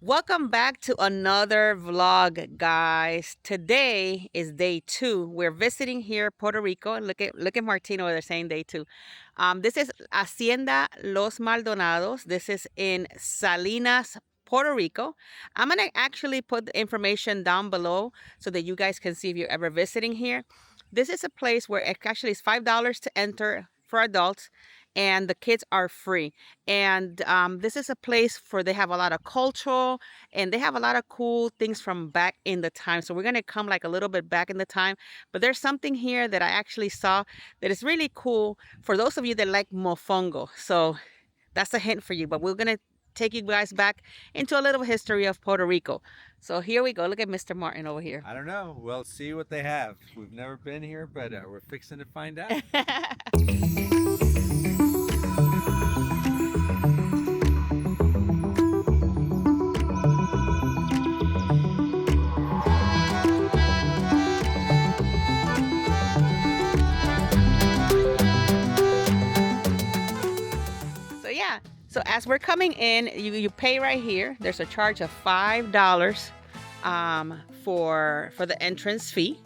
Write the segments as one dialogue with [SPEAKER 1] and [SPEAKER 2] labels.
[SPEAKER 1] Welcome back to another vlog, guys. Today is day 2. We're visiting here Puerto Rico, and look at Martino. They're saying day 2. This is Hacienda Los Maldonados. This is in Salinas, Puerto Rico. I'm gonna actually put the information down below so that you guys can see if you're ever visiting here. This is a place where it actually is $5 to enter for adults, and the kids are free. And this is a place for they have a lot of cultural, and they have a lot of cool things from back in the time. So we're gonna come like a little bit back in the time, but there's something here that I actually saw that is really cool for those of you that like mofongo. So that's a hint for you. But we're gonna take you guys back into a little history of Puerto Rico. So here we go. Look at Mr. Martin over here.
[SPEAKER 2] I don't know. We'll see what they have. We've never been here, but we're fixing to find out.
[SPEAKER 1] So yeah, so as we're coming in, you pay right here. There's a charge of $5 for the entrance fee,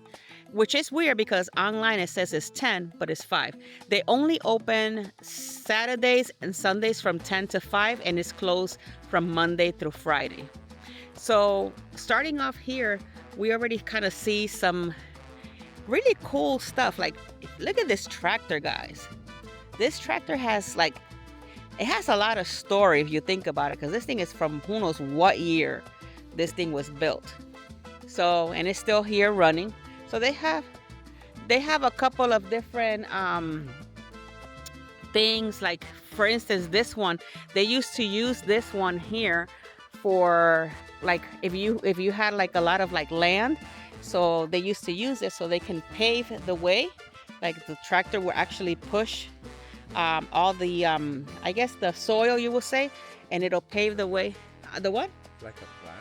[SPEAKER 1] which is weird because online it says it's 10, but it's 5. They only open Saturdays and Sundays from 10 to 5, and it's closed from Monday through Friday. So starting off here, we already kind of see some really cool stuff. Like, look at this tractor, guys. This tractor has it has a lot of story if you think about it, because this thing is from who knows what year this thing was built. So, and it's still here running. So they have a couple of different things. Like, for instance, this one, they used to use this one here for, like, if you had like a lot of like land, so they used to use it so they can pave the way. Like, the tractor will actually push all the I guess the soil, you will say, and it'll pave the way. The what?
[SPEAKER 2] Like a plow?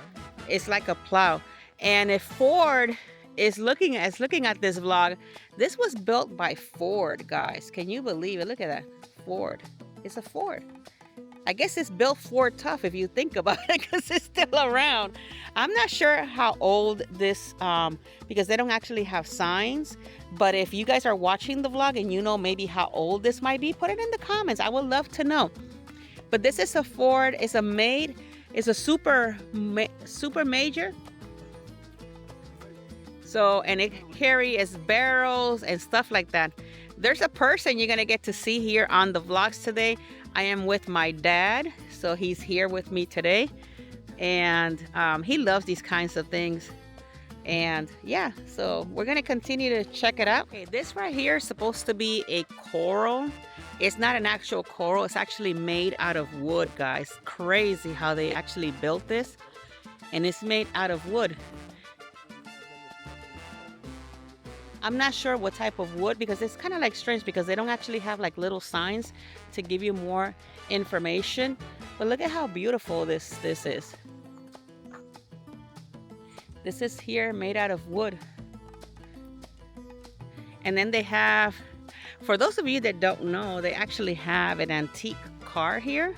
[SPEAKER 1] It's like a plow. And if Ford is looking at this vlog, this was built by Ford, guys. Can you believe it? Look at that. Ford. It's a Ford. I guess it's built Ford tough if you think about it, because it's still around. I'm not sure how old this, because they don't actually have signs. But if you guys are watching the vlog and you know maybe how old this might be, put it in the comments. I would love to know. But this is a Ford. It's a super major. So, and it carries barrels and stuff like that. There's a person you're gonna get to see here on the vlogs today. I am with my dad, so he's here with me today, and he loves these kinds of things. And yeah, so we're gonna continue to check it out. Okay, this right here is supposed to be a coral. It's not an actual coral. It's actually made out of wood, guys. Crazy how they actually built this, and it's made out of wood. I'm not sure what type of wood, because it's kind of like strange because they don't actually have like little signs to give you more information. But look at how beautiful this is. This is here made out of wood. And then they have, for those of you that don't know, they actually have an antique car here.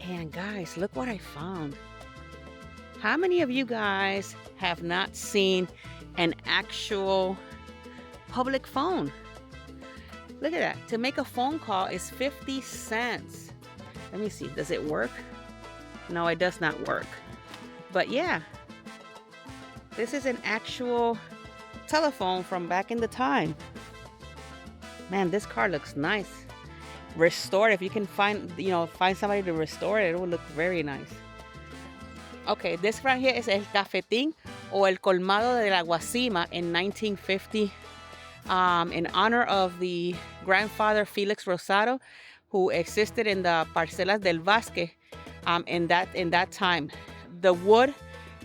[SPEAKER 1] And guys, look what I found. How many of you guys have not seen an actual public phone? Look at that. To make a phone call is 50 cents. Let me see. Does it work? No, it does not work. But yeah, this is an actual telephone from back in the time. Man, this car looks nice. Restored. If you can find somebody to restore it, it will look very nice. Okay, this right here is el cafetín o el colmado de la Guasima in 1950, in honor of the grandfather Felix Rosado, who existed in the Parcelas del Vasque in that time. The wood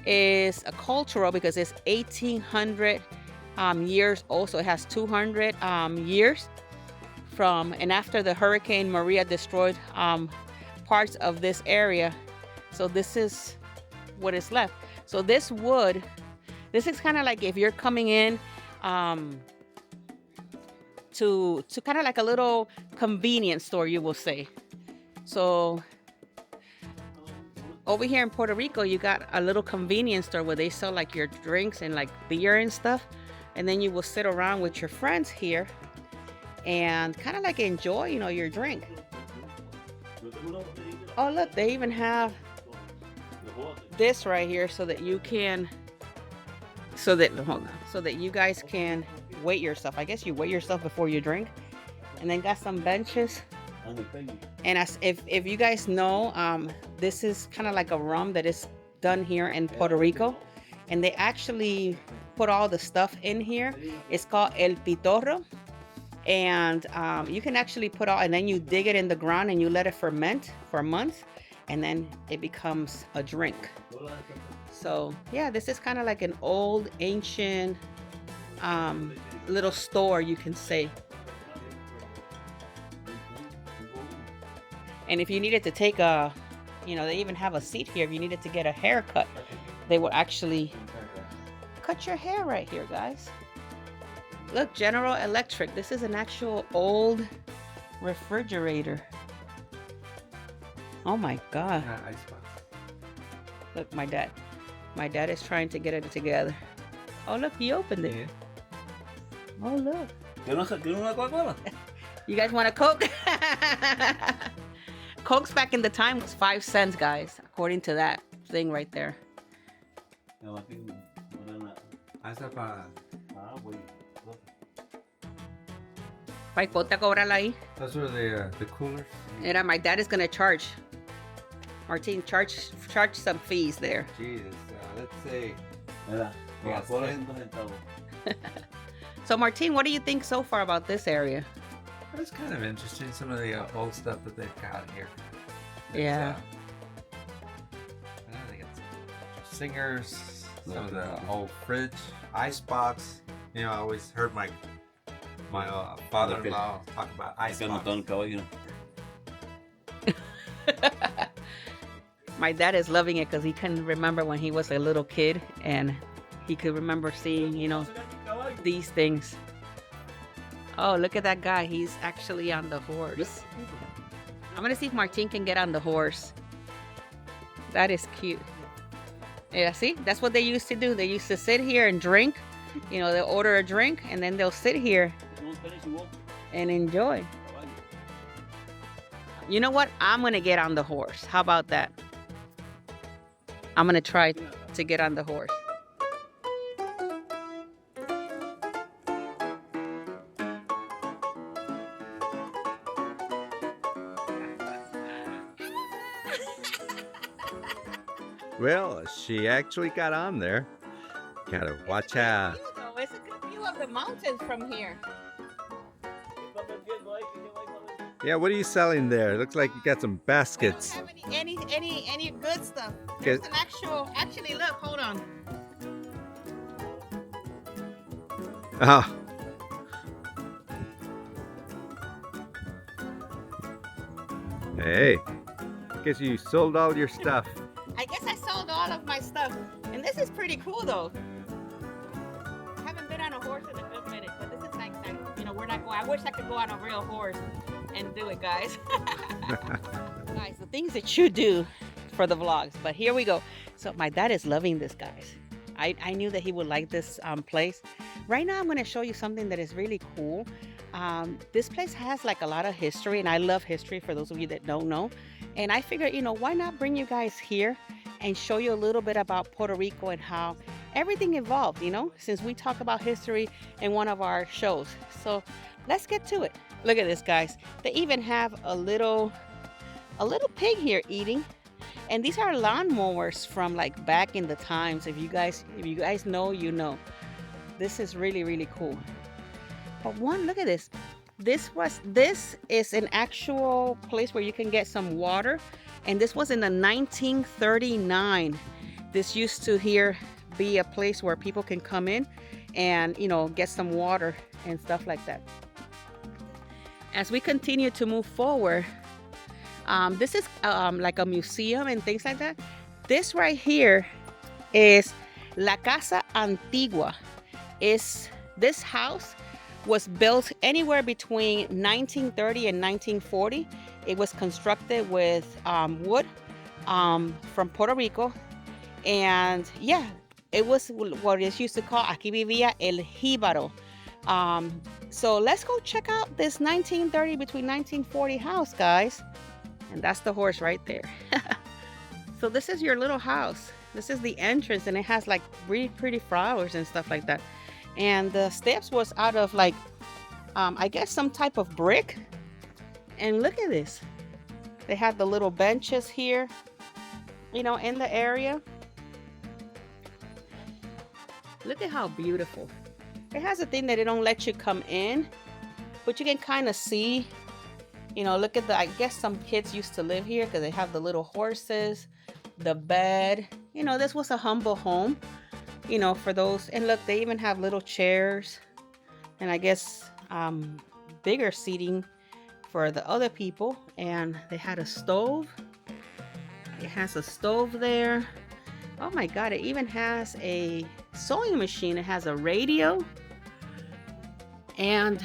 [SPEAKER 1] is a cultural because it's 1800 years old, so it has 200 years from and after the Hurricane Maria destroyed parts of this area. So this is what is left. So this wood, this is kind of like if you're coming in to kind of like a little convenience store, you will say. So Over here in Puerto Rico, you got a little convenience store where they sell like your drinks and like beer and stuff. And then you will sit around with your friends here and kind of like enjoy, you know, your drink. Oh, look, they even have this right here so that you can, hold on, so that you guys can weight yourself. I guess you weigh yourself before you drink. And then got some benches. And if you guys know, this is kind of like a rum that is done here in Puerto Rico. And they actually put all the stuff in here. It's called El Pitorro. And you can actually put all, and then you dig it in the ground and you let it ferment for a month. And then it becomes a drink. So yeah, this is kind of like an old, ancient little store, you can say. And if you needed to take a, you know, they even have a seat here. If you needed to get a haircut, they will actually cut your hair right here, guys. Look, General Electric. This is an actual old refrigerator. Oh my God. Look, my dad. My dad is trying to get it together. Oh, look, he opened it. Oh, look. You guys want a Coke? Coke's back in the time was 5 cents, guys, according to that thing right there. Pai, ponte a cobrarla ahí.
[SPEAKER 2] Those are the coolers.
[SPEAKER 1] Era, my dad is gonna charge. Martin, charge some fees there.
[SPEAKER 2] Jesus, let's say.
[SPEAKER 1] So, Martin, what do you think so far about this area?
[SPEAKER 2] It's kind of interesting, some of the old stuff that they've got here.
[SPEAKER 1] Yeah.
[SPEAKER 2] I think it's singers, some of the old fridge, ice box. You know, I always heard my father-in-law talk about ice box.
[SPEAKER 1] My dad is loving it because he can remember when he was a little kid and he could remember seeing, you know, these things. Oh, look at that guy. He's actually on the horse. I'm going to see if Martin can get on the horse. That is cute. Yeah, see? That's what they used to do. They used to sit here and drink. You know, they'll order a drink and then they'll sit here and enjoy. You know what? I'm going to get on the horse. How about that? I'm going to try to get on the horse.
[SPEAKER 2] Well, she actually got on there. Gotta watch out.
[SPEAKER 1] It's a good view of the mountains from here.
[SPEAKER 2] Yeah, what are you selling there? Looks like you got some baskets.
[SPEAKER 1] I don't have any good stuff. There's an actually look, hold on.
[SPEAKER 2] Oh. Hey, guess you sold all your stuff.
[SPEAKER 1] I guess I sold all of my stuff. And this is pretty cool though. I haven't been on a horse in a good minute, but this is like, you know, we're not going. I wish I could go on a real horse and do it, guys. Guys, the things that you do for the vlogs. But here we go. So my dad is loving this, guys. I knew that he would like this place. Right now I'm going to show you something that is really cool. This place has like a lot of history, and I love history for those of you that don't know. And I figured, you know, why not bring you guys here and show you a little bit about Puerto Rico and how everything evolved, you know, since we talk about history in one of our shows. So let's get to it. Look at this, guys. They even have a little pig here eating. And these are lawnmowers from like back in the times. If you guys know, you know. This is really, really cool. But look at this. This is an actual place where you can get some water. And this was in the 1939. This used to here be a place where people can come in and, you know, get some water and stuff like that. As we continue to move forward, this is like a museum and things like that. This right here is La Casa Antigua. This house was built anywhere between 1930 and 1940. It was constructed with wood, from Puerto Rico. And yeah, it was what is used to call aquí vivía el jíbaro. So let's go check out this 1930 between 1940 house, guys. And that's the horse right there. So this is your little house. This is the entrance, and it has like really pretty flowers and stuff like that. And the steps was out of like, I guess some type of brick. And look at this. They had the little benches here, you know, in the area. Look at how beautiful. It has a thing that it don't let you come in, but you can kind of see, you know, look at the, I guess some kids used to live here because they have the little horses, the bed. You know, this was a humble home, you know, for those. And look, they even have little chairs and I guess bigger seating for the other people. And they had a stove. It has a stove there. Oh my God, it even has a sewing machine. It has a radio. And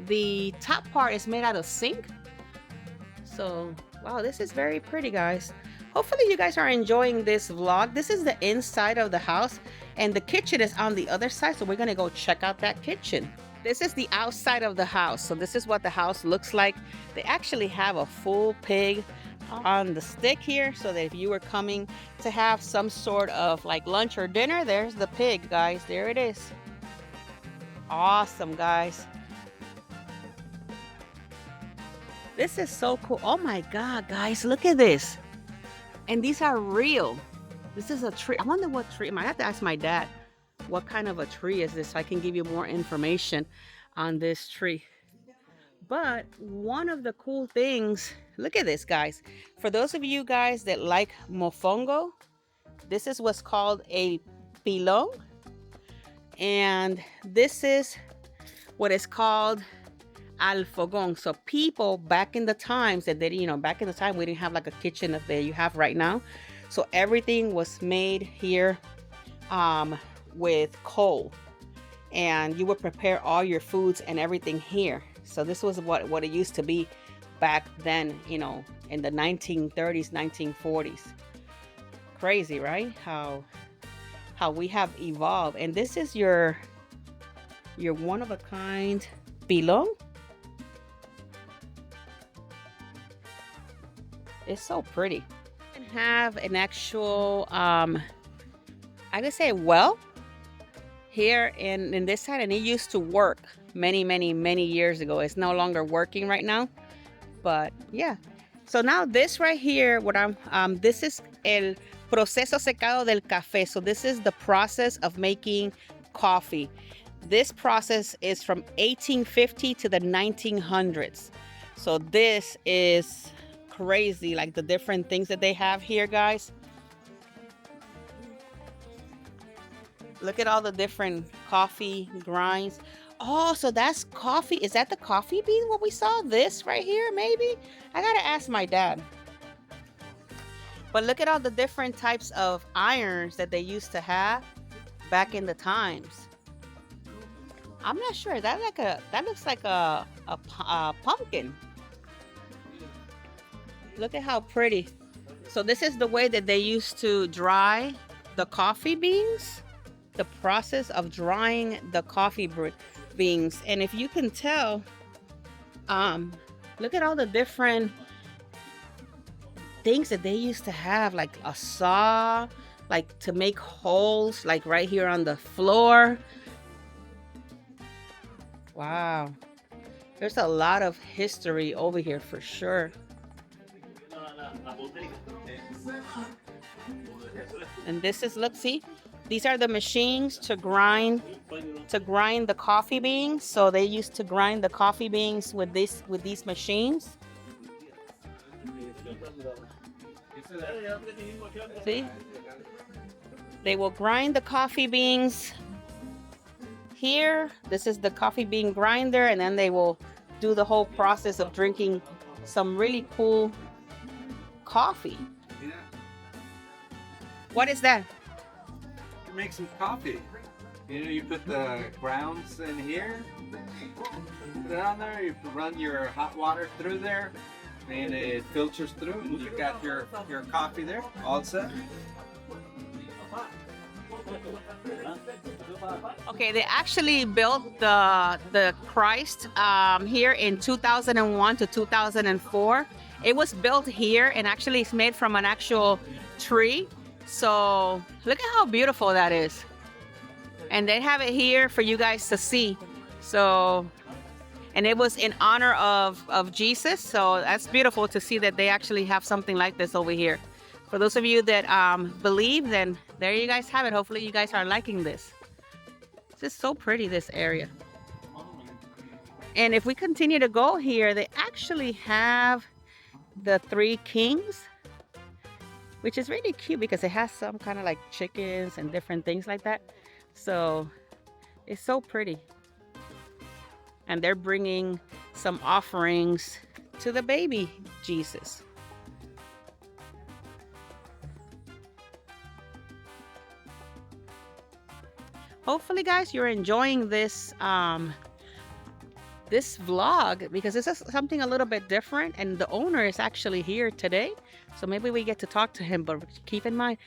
[SPEAKER 1] the top part is made out of zinc. So, wow, this is very pretty, guys. Hopefully you guys are enjoying this vlog. This is the inside of the house, and the kitchen is on the other side. So we're gonna go check out that kitchen. This is the outside of the house. So this is what the house looks like. They actually have a full pig on the stick here, so that if you were coming to have some sort of like lunch or dinner, there's the pig, guys. There it is. Awesome, guys. This is so cool. Oh my God, guys, look at this. And these are real. This is a tree. I wonder what tree. I might have to ask my dad what kind of a tree is this, so I can give you more information on this tree. But one of the cool things, look at this, guys. For those of you guys that like mofongo, this is what's called a pilón. And this is what is called al fogón. So people back in the times that they, you know, back in the time we didn't have like a kitchen that you have right now. So everything was made here with coal. And you would prepare all your foods and everything here. So this was what it used to be back then, you know, in the 1930s, 1940s. Crazy, right? How we have evolved. And this is your one of a kind pilón. It's so pretty. And have an actual I could say well here in this side, and it used to work many years ago. It's no longer working right now, but yeah. So now this right here, what this is el proceso secado del café. So this is the process of making coffee. This process is from 1850 to the 1900s. So this is crazy, like the different things that they have here, guys. Look at all the different coffee grinds. Oh, so that's coffee. Is that the coffee bean? What we saw? This right here, maybe? I gotta ask my dad. But look at all the different types of irons that they used to have back in the times. I'm not sure. That looks like a pumpkin. Look at how pretty. So this is the way that they used to dry the coffee beans. The process of drying the coffee beans. And if you can tell, look at all the different things that they used to have, like a saw, like to make holes, like right here on the floor. Wow. There's a lot of history over here for sure. And this is, look, see, these are the machines to grind the coffee beans. So they used to grind the coffee beans with these machines. See? They will grind the coffee beans here. This is the coffee bean grinder, and then they will do the whole process of drinking some really cool coffee. What is that?
[SPEAKER 2] You make some coffee. You know, you put the grounds in here, put it on there, you run your hot water through there, and it filters through. And you got your coffee there, all set.
[SPEAKER 1] Okay, they actually built the Christ here in 2001 to 2004. It was built here, and actually it's made from an actual tree. So look at how beautiful that is. And they have it here for you guys to see. So, and it was in honor of Jesus. So that's beautiful to see that they actually have something like this over here. For those of you that believe, then there you guys have it. Hopefully you guys are liking this. This is so pretty, this area. And if we continue to go here, they actually have the Three Kings, which is really cute because it has some kind of like chickens and different things like that. So it's so pretty. And they're bringing some offerings to the baby Jesus. Hopefully, guys, you're enjoying this this vlog, because this is something a little bit different, and the owner is actually here today, so maybe we get to talk to him. But keep in mind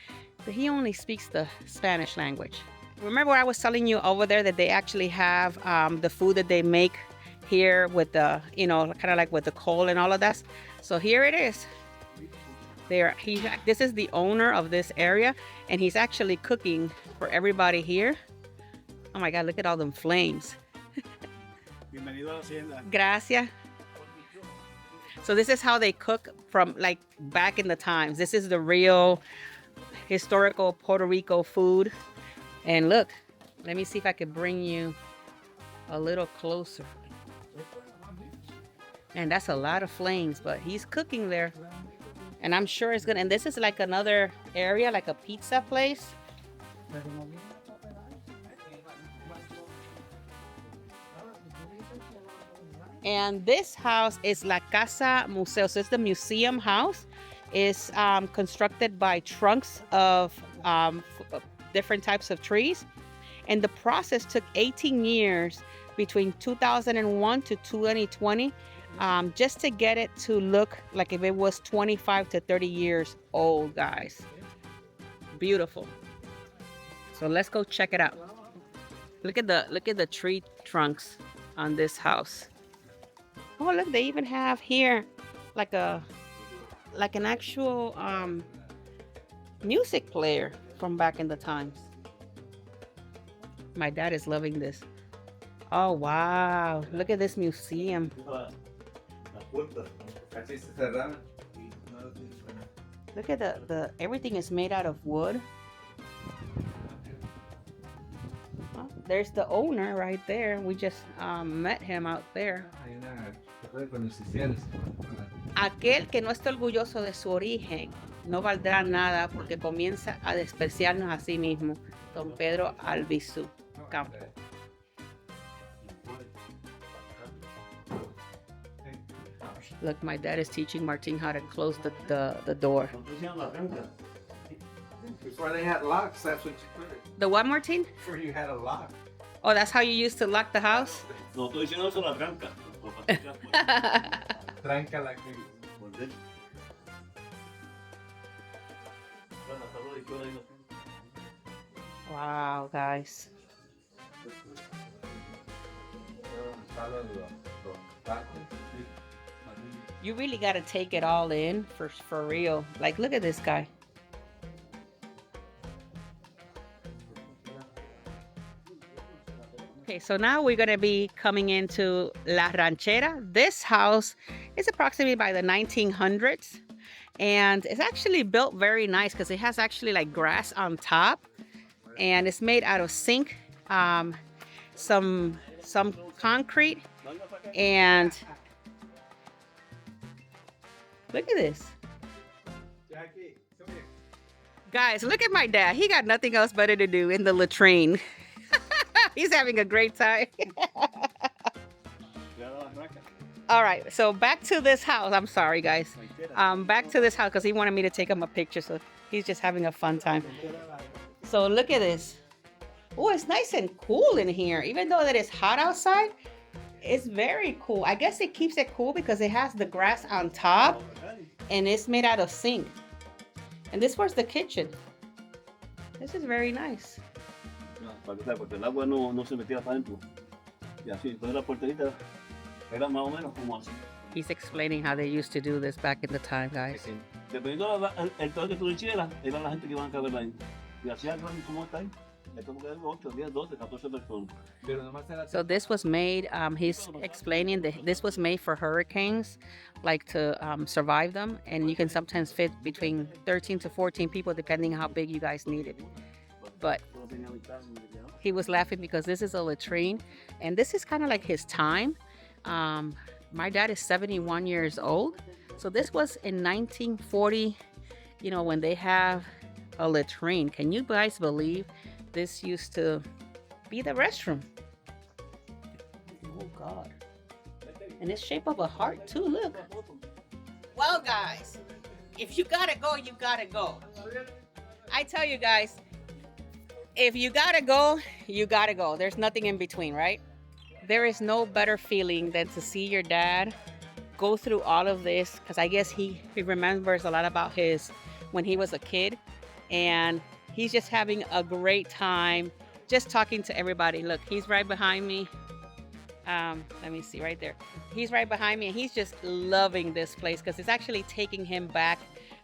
[SPEAKER 1] that he only speaks the Spanish language. Remember what I was telling you over there, that they actually have the food that they make here with the, you know, kind of like with the coal and all of that. So here it is. This is the owner of this area, and he's actually cooking for everybody here. Oh my God, look at all them flames.
[SPEAKER 3] Bienvenido a la Hacienda.
[SPEAKER 1] Gracias. So this is how they cook from like back in the times. This is the real historical Puerto Rico food. And look, let me see if I can bring you a little closer. And that's a lot of flames, but he's cooking there. And I'm sure it's gonna, and this is like another area, like a pizza place. And this house is La Casa Museo. So it's the museum house. It's constructed by trunks of different types of trees. And the process took 18 years between 2001 to 2020 just to get it to look like if it was 25 to 30 years old, guys. Beautiful. So let's go check it out. Look at the tree trunks on this house. Oh, look, they even have here like an actual music player from back in the times. My dad is loving this. Oh, wow. Look at this museum. Look at the everything is made out of wood. Oh, there's the owner right there. We just met him out there. Aquel que no esté orgulloso de su origen no valdrá nada porque comienza a despreciarnos a sí mismo. Don Pedro Albizu Campo. Look, my dad is teaching Martin how to close the door.
[SPEAKER 2] Before they had locks, that's what you put it.
[SPEAKER 1] The what, Martin?
[SPEAKER 2] Before you had a lock.
[SPEAKER 1] Oh, that's how you used to lock the house?
[SPEAKER 3] No, estoy diciendo eso la tranca.
[SPEAKER 2] Tranca la que.
[SPEAKER 1] Wow, guys. You really got to take it all in for real. Like, look at this guy. Okay, so now we're going to be coming into La Ranchera. This house is approximately by the 1900s. And it's actually built very nice because it has actually like grass on top. And it's made out of zinc, some concrete, and look at this.
[SPEAKER 2] Jackie, come here.
[SPEAKER 1] Guys, look at my dad. He got nothing else better to do in the latrine. He's having a great time. All right, so back to this house. I'm sorry, guys. Back to this house because he wanted me to take him a picture, so he's just having a fun time. So look at this. Oh, it's nice and cool in here. Even though that it's hot outside, It's very cool. I guess it keeps it cool because it has the grass on top and it's made out of zinc. And this was the kitchen. This is very nice.
[SPEAKER 3] Para que sea, porque el agua no se metía para adentro. Y así, entonces la porterita era más o menos como así.
[SPEAKER 1] He's explaining how they used to do this back in the time, guys.
[SPEAKER 3] Dependiendo del toque que tú le hicieras, eran la gente que iban a caber ahí. Y hacía como está ahí. Es como que 8, 10, 12, 14 personas.
[SPEAKER 1] So this was made, he's explaining that this was made for hurricanes, like to survive them. And you can sometimes fit between 13 to 14 people, depending how big you guys need it. But he was laughing because this is a latrine. And this is kind of like his time. My dad is 71 years old. So this was in 1940, you know, when they have a latrine. Can you guys believe this used to be the restroom? Oh God. And it's shaped of a heart too, look. Well guys, if you gotta go, you gotta go. I tell you guys, if you gotta go, you gotta go. There's nothing in between, right? There is no better feeling than to see your dad go through all of this, because I guess he remembers a lot about when he was a kid, and he's just having a great time just talking to everybody. Look, he's right behind me. Let me see right there. He's right behind me and he's just loving this place because it's actually taking him back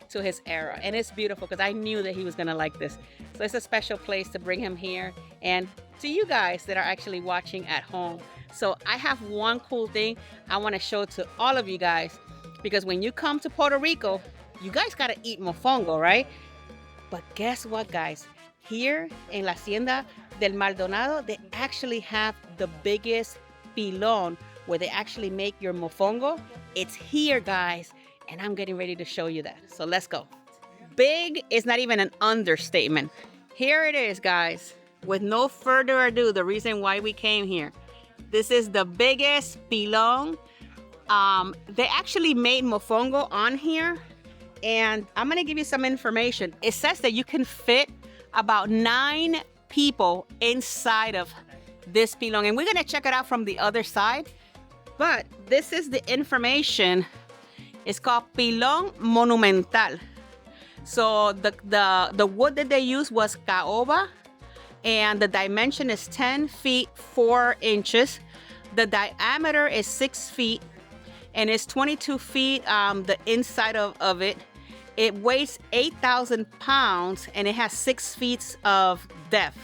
[SPEAKER 1] to his era. And it's beautiful because I knew that he was gonna like this. So it's a special place to bring him here and to you guys that are actually watching at home. So I have one cool thing I want to show to all of you guys, because when you come to Puerto Rico, you guys gotta eat mofongo, right? But guess what, guys? Here in La Hacienda del Maldonado, they actually have the biggest pilon where they actually make your mofongo. It's here, guys, and I'm getting ready to show you that. So let's go. Big is not even an understatement. Here it is, guys. With no further ado, the reason why we came here. This is the biggest pilon. They actually made mofongo on here, and I'm gonna give you some information. It says that you can fit about 9 people inside of this pilon, and we're gonna check it out from the other side. But this is the information. It's called pilon monumental. So the wood that they used was caoba, and the dimension is 10 feet 4 inches. The diameter is 6 feet, and it's 22 feet the inside of it. It weighs 8,000 pounds, and it has 6 feet of depth,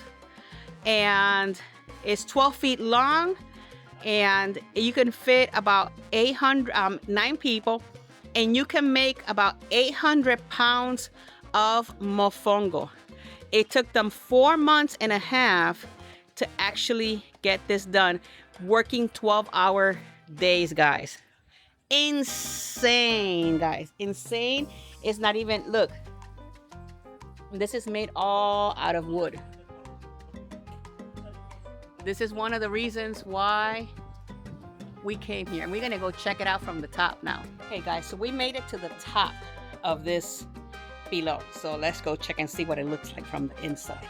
[SPEAKER 1] and it's 12 feet long, and you can fit about 9 people, and you can make about 800 pounds of mofongo. It took them 4 months and a half to actually get this done, working 12-hour days, guys. Insane, guys. Insane. It's not even, look, this is made all out of wood. This is one of the reasons why we came here, and we're gonna go check it out from the top now. Okay, guys, so we made it to the top of this pilon. So let's go check and see what it looks like from the inside.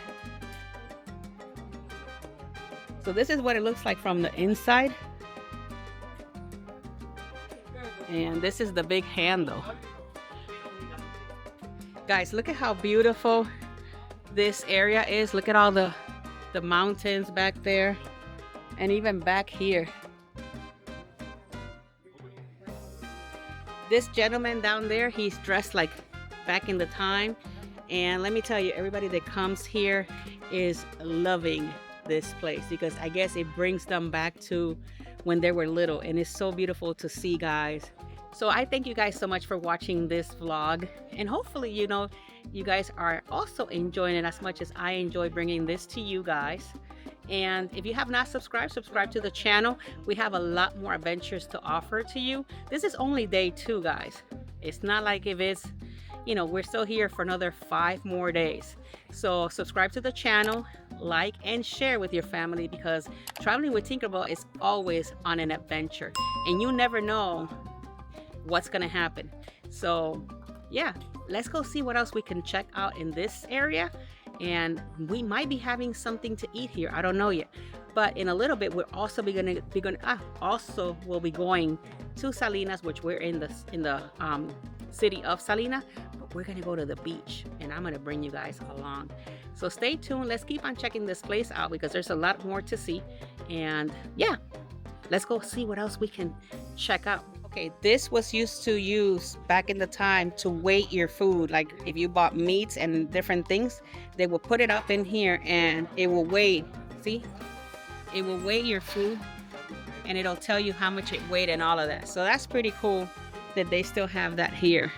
[SPEAKER 1] So this is what it looks like from the inside. And this is the big handle. Guys, look at how beautiful this area is. Look at all the mountains back there, and even back here. This gentleman down there, he's dressed like back in the time. And let me tell you, everybody that comes here is loving this place, because I guess it brings them back to when they were little, and it's so beautiful to see, guys. So I thank you guys so much for watching this vlog, and hopefully, you know, you guys are also enjoying it as much as I enjoy bringing this to you guys. And if you have not subscribed, subscribe to the channel. We have a lot more adventures to offer to you. This is only day 2, guys. It's not like if it's, you know, we're still here for another 5 more days. So subscribe to the channel, like and share with your family, because traveling with Tinkerbell is always on an adventure, and you never know what's gonna happen. So yeah, let's go see what else we can check out in this area, and we might be having something to eat here. I don't know yet, but in a little bit we'll also be going we'll be going to Salinas, which we're in the city of Salinas, but we're gonna go to the beach, and I'm gonna bring you guys along. So stay tuned. Let's keep on checking this place out because there's a lot more to see. And yeah, let's go see what else we can check out. Okay, this was used to use back in the time to weight your food. Like if you bought meats and different things, they will put it up in here and it will weigh. See, it will weigh your food and it'll tell you how much it weighed and all of that. So that's pretty cool that they still have that here.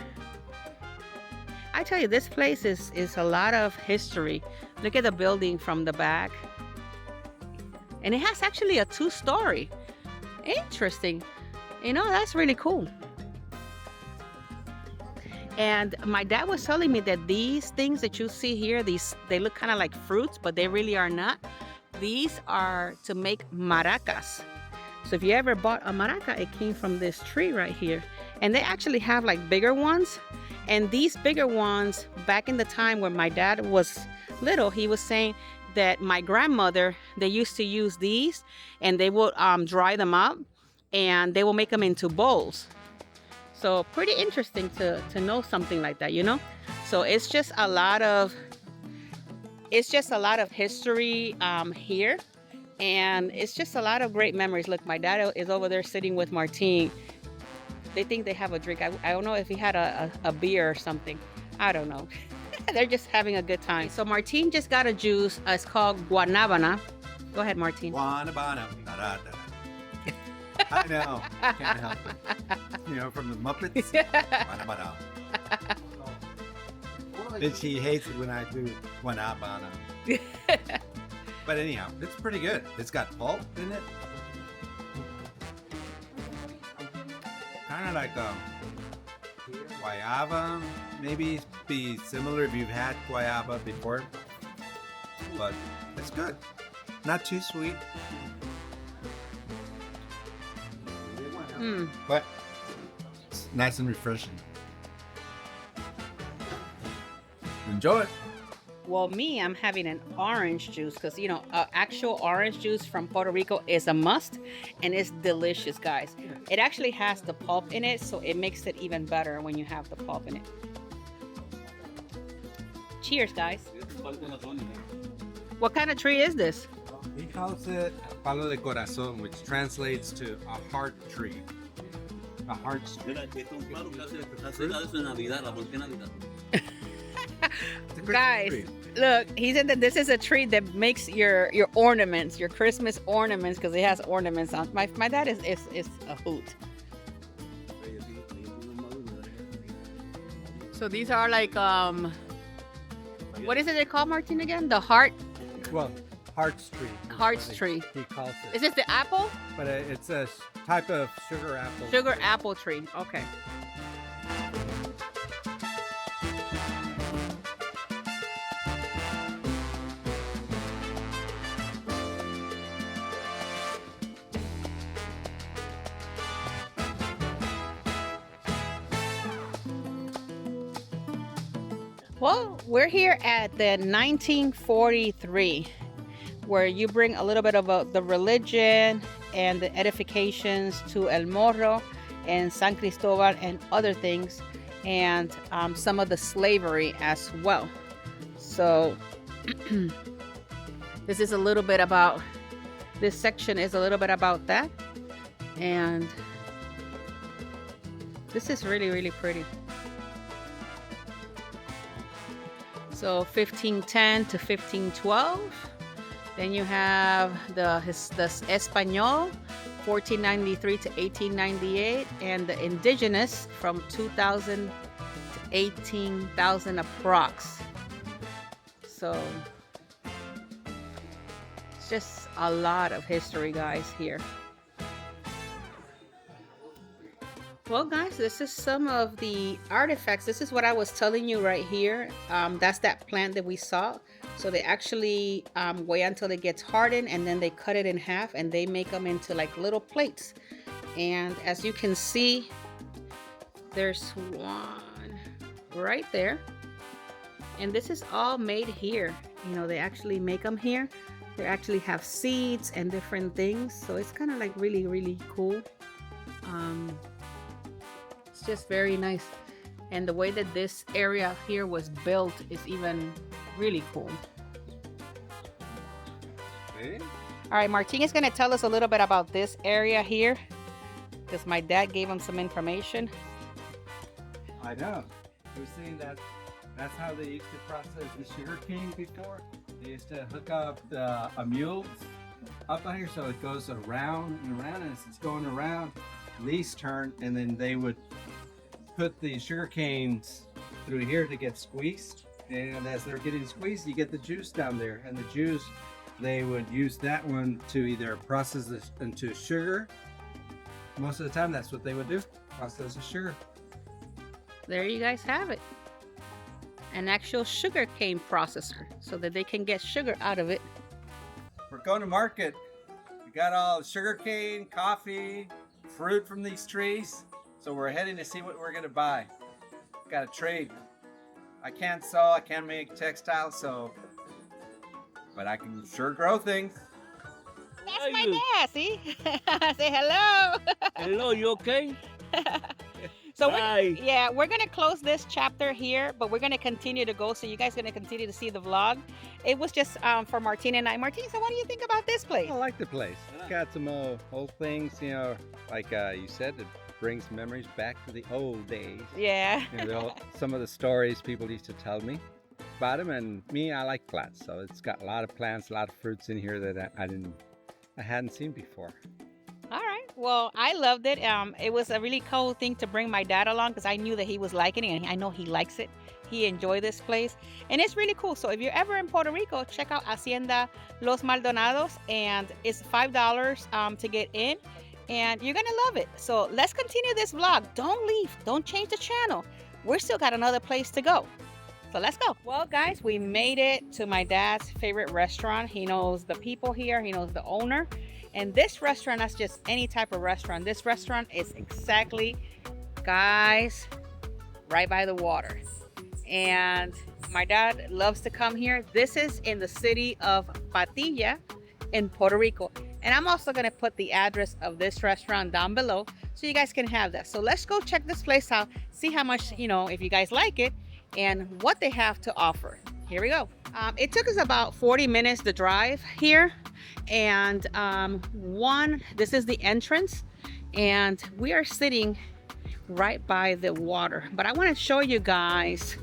[SPEAKER 1] I tell you, this place is a lot of history. Look at the building from the back. And it has actually a 2-story. Interesting. You know, that's really cool. And my dad was telling me that these things that you see here, they look kind of like fruits, but they really are not. These are to make maracas. So if you ever bought a maraca, it came from this tree right here. And they actually have like bigger ones. And these bigger ones, back in the time when my dad was little, he was saying that my grandmother, they used to use these and they would dry them up and they will make them into bowls. So pretty interesting to know something like that, you know? So it's just a lot of history here. And it's just a lot of great memories. Look, my dad is over there sitting with Martine. They think they have a drink. I don't know if he had a beer or something. I don't know. They're just having a good time. So Martine just got a juice. It's called Guanabana. Go ahead, Martine.
[SPEAKER 2] Guanabana. I know. Can't help it. You know, from the Muppets. Guanabana. And she hates it when I do Guanabana. But anyhow, it's pretty good. It's got pulp in it. Kind of like guayaba. Maybe be similar if you've had guayaba before. But it's good. Not too sweet. But it's nice and refreshing. Enjoy it.
[SPEAKER 1] Well, me, I'm having an orange juice because, you know, actual orange juice from Puerto Rico is a must, and it's delicious, guys. It actually has the pulp in it, so it makes it even better when you have the pulp in it. Cheers, guys. What kind of tree is this?
[SPEAKER 2] He calls it palo de corazón, which translates to a heart tree. A heart tree.
[SPEAKER 1] Guys, look, he said that this is a tree that makes your ornaments, your Christmas ornaments, because it has ornaments on. My dad is a hoot. So these are like what is it they call, Martin, again? The heart.
[SPEAKER 2] Well, heart's tree.
[SPEAKER 1] Heart's tree.
[SPEAKER 2] He calls it.
[SPEAKER 1] Is this the apple?
[SPEAKER 2] But it's a type of sugar apple.
[SPEAKER 1] Sugar apple tree. Okay. Well, we're here at the 1943, where you bring a little bit of the religion and the edifications to El Morro and San Cristobal and other things, and some of the slavery as well. So this is a little bit about, this section is a little bit about that, and this is really, really pretty. So 1510 to 1512. Then you have the Español, 1493 to 1898, and the indigenous from 2000 to 18,000 approx. So it's just a lot of history, guys, here. Well, guys, this is some of the artifacts. This is what I was telling you right here. That's that plant that we saw. So they actually wait until it gets hardened, and then they cut it in half, and they make them into like little plates. And as you can see, there's one right there. And this is all made here. You know, they actually make them here. They actually have seeds and different things. So it's kind of like really, really cool. It's just very nice. And the way that this area here was built is even really cool.
[SPEAKER 2] See?
[SPEAKER 1] All right, Martin is going to tell us a little bit about this area here, because my dad gave him some information.
[SPEAKER 4] I know. We're saying that that's how they used to process the sugar cane before. They used to hook up a mule up on here, so it goes around and around, and as it's going around, leaves turn, and then they would put the sugar canes through here to get squeezed. And as they're getting squeezed, you get the juice down there, and the juice, they would use that one to either process this into sugar. Most of the time, that's what they would do, process the sugar.
[SPEAKER 1] There you guys have it. An actual sugar cane processor so that they can get sugar out of it.
[SPEAKER 4] We're going to market. We got all sugar cane, coffee, fruit from these trees. So we're heading to see what we're gonna buy. Got to trade. I can't sew, I can't make textiles, but I can sure grow things.
[SPEAKER 1] That's my dad, see? Say hello.
[SPEAKER 3] Hello, you okay?
[SPEAKER 1] So
[SPEAKER 3] Bye.
[SPEAKER 1] we're gonna close this chapter here, but we're gonna continue to go, so you guys are gonna continue to see the vlog. It was just for Martin and I. Martin, so what do you think about this place?
[SPEAKER 4] I like the place. It's got some old things, you know, like you said, it brings memories back to the old days.
[SPEAKER 1] Yeah.
[SPEAKER 4] You know, some of the stories people used to tell me about them, and me, I like plants, so it's got a lot of plants, a lot of fruits in here that I hadn't seen before.
[SPEAKER 1] All right. Well, I loved it. It was a really cool thing to bring my dad along, because I knew that he was liking it, and I know he likes it. He enjoyed this place, and it's really cool. So if you're ever in Puerto Rico, check out Hacienda Los Maldonados, and it's $5 to get in, and you're gonna love it. So let's continue this vlog. Don't leave. Don't change the channel. We're still got another place to go. So let's go. Well, guys, we made it to my dad's favorite restaurant. He knows the people here. He knows the owner. And this restaurant, that's just any type of restaurant. This restaurant is exactly, guys, right by the water. And my dad loves to come here. This is in the city of Patillas in Puerto Rico. And I'm also gonna put the address of this restaurant down below so you guys can have that. So let's go check this place out, see how much, you know, if you guys like it and what they have to offer. Here we go. It took us about 40 minutes to drive here. And this is the entrance, and we are sitting right by the water. But I want to show you guys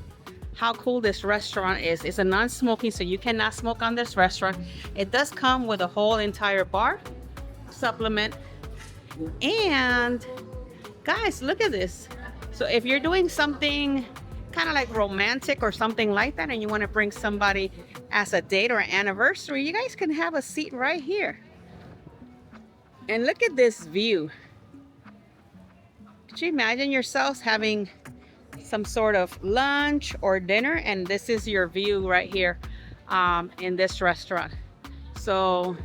[SPEAKER 1] how cool this restaurant is. It's a non-smoking, so you cannot smoke on this restaurant. It does come with a whole entire bar supplement. And guys, look at this. So if you're doing something kind of like romantic or something like that, and you want to bring somebody as a date or an anniversary, you guys can have a seat right here. And look at this view. Could you imagine yourselves having some sort of lunch or dinner, and this is your view right here in this restaurant. So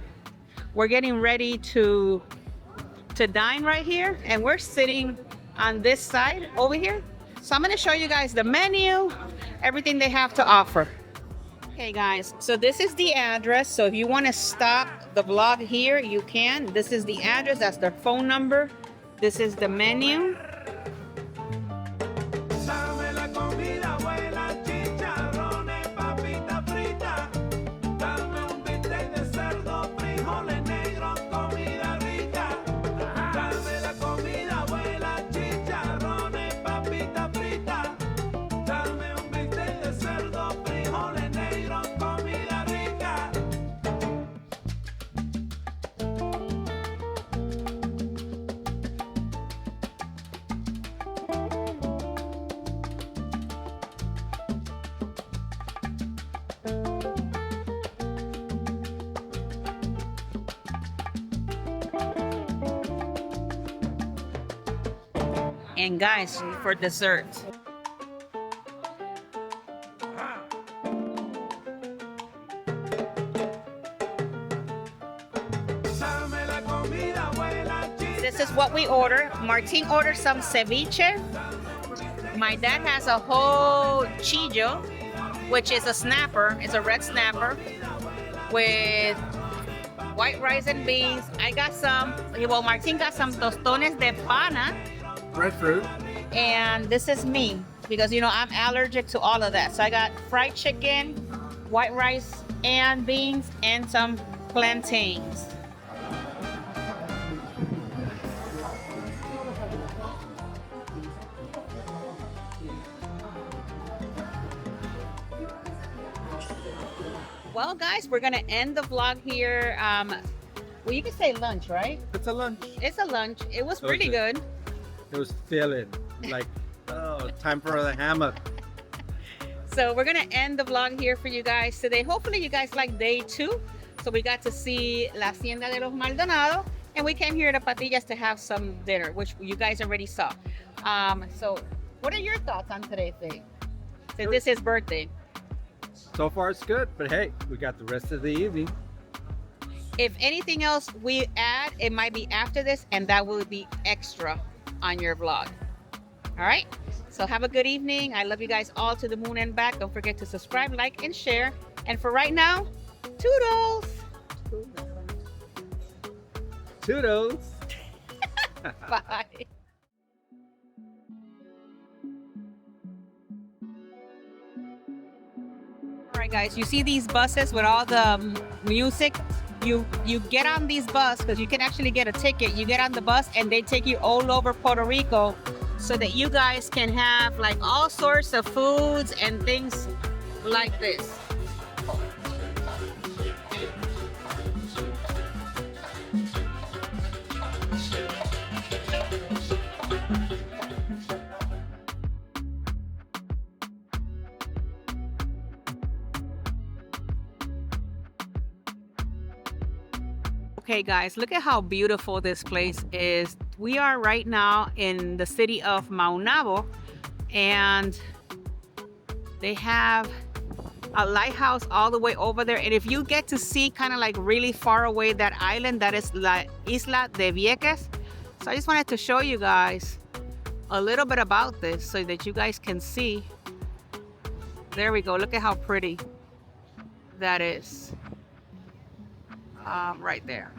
[SPEAKER 1] we're getting ready to dine right here, and we're sitting on this side over here. So I'm going to show you guys the menu, everything they have to offer. Okay guys, so this is the address. So if you want to stop the vlog here, you can. This is the address, that's their phone number. This is the menu. And guys, for dessert, this is what we order. Martin ordered some ceviche. My dad has a whole chillo. which is a snapper. It's a red snapper with white rice and beans. I got some, well, Martin got some tostones de pana.
[SPEAKER 4] Breadfruit.
[SPEAKER 1] And this is me, because you know I'm allergic to all of that. So I got fried chicken, white rice and beans, and some plantains. Well, guys, we're gonna end the vlog here. Well, you can say lunch, right?
[SPEAKER 4] It's a lunch.
[SPEAKER 1] It's a lunch. It was pretty good.
[SPEAKER 4] It was filling. Like, oh, time for the hammock.
[SPEAKER 1] So we're gonna end the vlog here for you guys today. Hopefully you guys like day 2. So we got to see La Hacienda de los Maldonado, and we came here to Patillas to have some dinner, which you guys already saw. So what are your thoughts on today's day? Since this is his birthday.
[SPEAKER 4] So far it's good, but hey, we got the rest of the evening.
[SPEAKER 1] If anything else we add, it might be after this, and that will be extra on your vlog. All right, so have a good evening. I love you guys all to the moon and back. Don't forget to subscribe, like, and share. And for right now, toodles.
[SPEAKER 4] Toodles.
[SPEAKER 1] Bye. All right, guys, you see these buses with all the music? You get on these buses because you can actually get a ticket. You get on the bus and they take you all over Puerto Rico so that you guys can have like all sorts of foods and things like this. Okay guys, look at how beautiful this place is. We are right now in the city of Maunabo, and they have a lighthouse all the way over there. And if you get to see kind of like really far away that island, that is La Isla de Vieques. So I just wanted to show you guys a little bit about this so that you guys can see. There we go. Look at how pretty that is. Right there.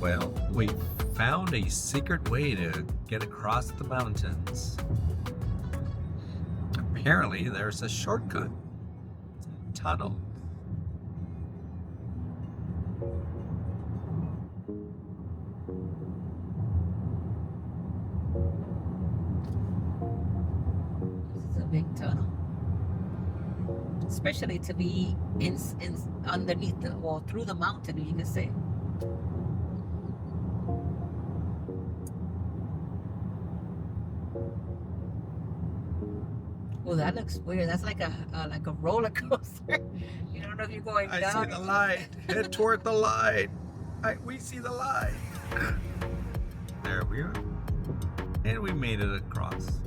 [SPEAKER 2] Well, we found a secret way to get across the mountains. Apparently, there's a shortcut. Tunnel.
[SPEAKER 1] This is a big tunnel. Especially to be in underneath the, or through the mountain, you can say. Well, that looks weird. That's like a roller coaster. You don't know if you're going down.
[SPEAKER 2] I see the light. Head toward the light. We see the light. There we are. And we made it across.